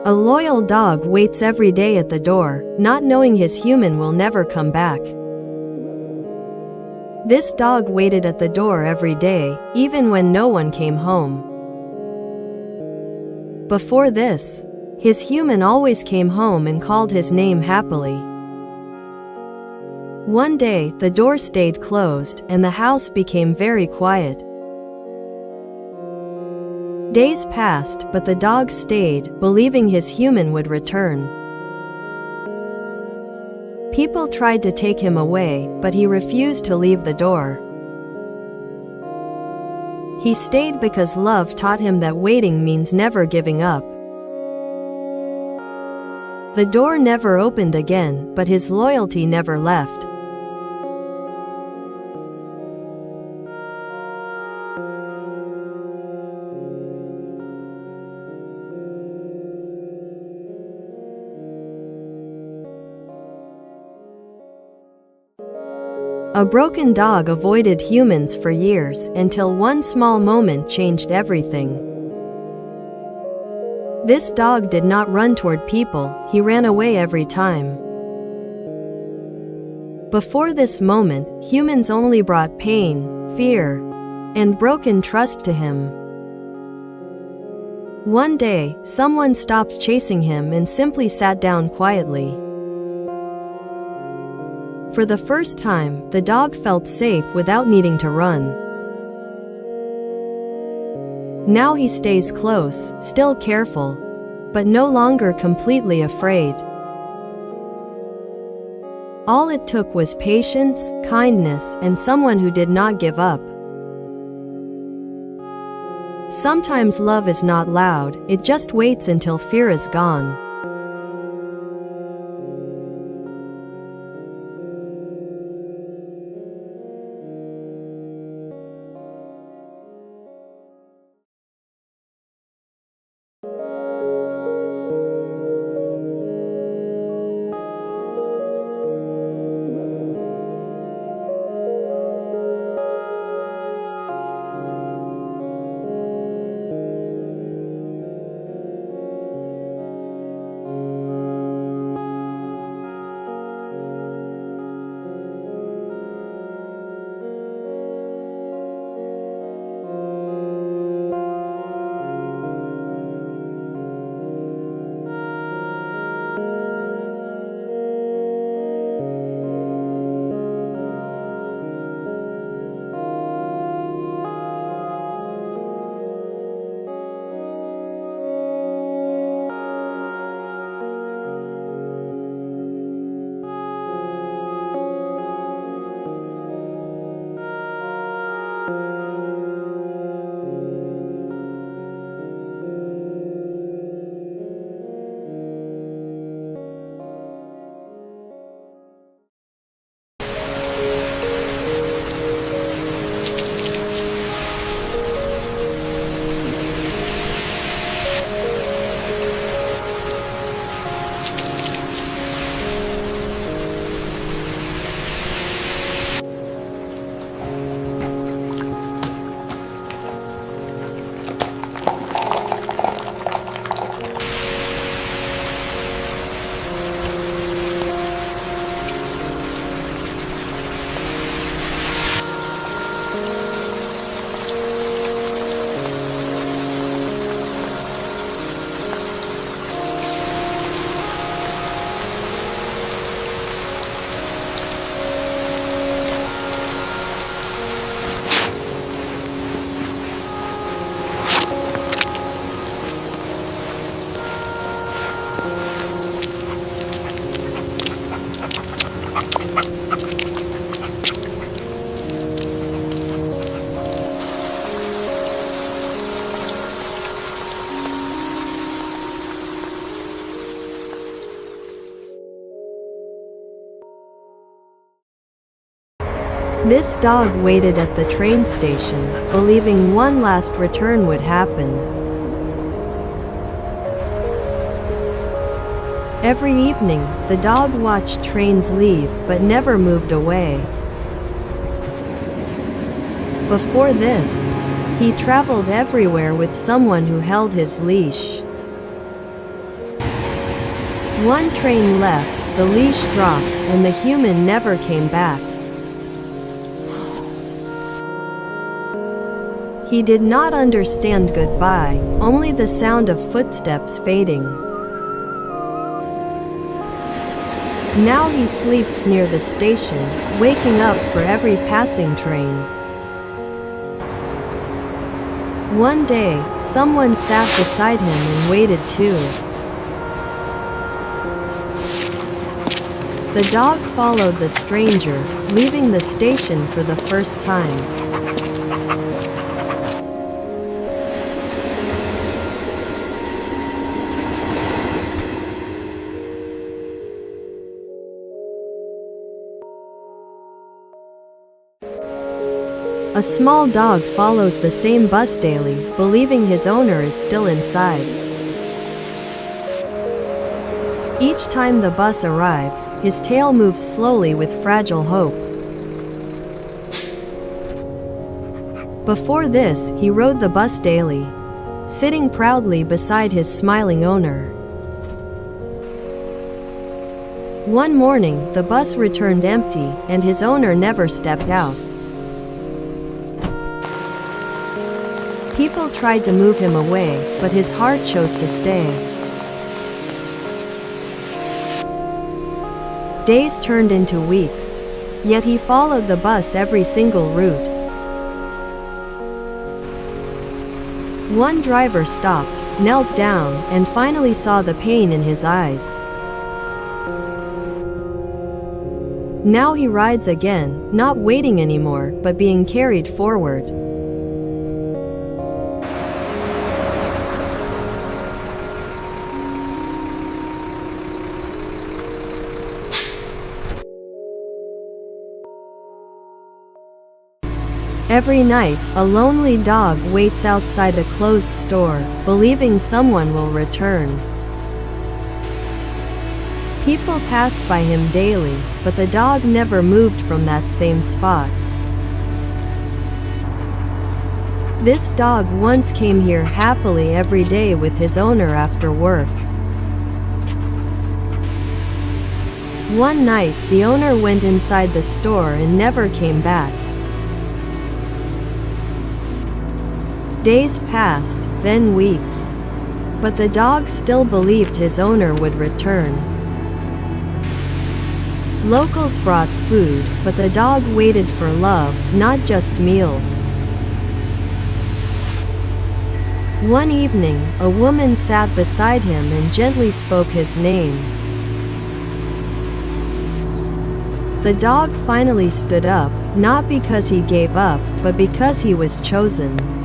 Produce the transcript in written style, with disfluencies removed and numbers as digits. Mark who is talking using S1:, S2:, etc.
S1: A loyal dog waits every day at the door, not knowing his human will never come back. This dog waited at the door every day, even when no one came home. Before this, his human always came home and called his name happily. One day, the door stayed closed, and the house became very quiet. Days passed, but the dog stayed, believing his human would return. People tried to take him away, but he refused to leave the door. He stayed because love taught him that waiting means never giving up. The door never opened again, but his loyalty never left. A broken dog avoided humans for years, until one small moment changed everything. This dog did not run toward people, he ran away every time. Before this moment, humans only brought pain, fear, and broken trust to him. One day, someone stopped chasing him and simply sat down quietly. For the first time, the dog felt safe without needing to run. Now he stays close, still careful, but no longer completely afraid. All it took was patience, kindness, and someone who did not give up. Sometimes love is not loud, it just waits until fear is gone. This dog waited at the train station, believing one last return would happen. Every evening, the dog watched trains leave but never moved away. Before this, he traveled everywhere with someone who held his leash. One train left, the leash dropped, and the human never came back. He did not understand goodbye, only the sound of footsteps fading. Now he sleeps near the station, waking up for every passing train. One day, someone sat beside him and waited too. The dog followed the stranger, leaving the station for the first time. A small dog follows the same bus daily, believing his owner is still inside. Each time the bus arrives, his tail moves slowly with fragile hope. Before this, he rode the bus daily, sitting proudly beside his smiling owner. One morning, the bus returned empty, and his owner never stepped out. People tried to move him away, but his heart chose to stay. Days turned into weeks, yet he followed the bus every single route. One driver stopped, knelt down, and finally saw the pain in his eyes. Now he rides again, not waiting anymore, but being carried forward. Every night, a lonely dog waits outside a closed store, believing someone will return. People passed by him daily, but the dog never moved from that same spot. This dog once came here happily every day with his owner after work. One night, the owner went inside the store and never came back. Days passed, then weeks. But the dog still believed his owner would return. Locals brought food, but the dog waited for love, not just meals. One evening, a woman sat beside him and gently spoke his name. The dog finally stood up, not because he gave up, but because he was chosen.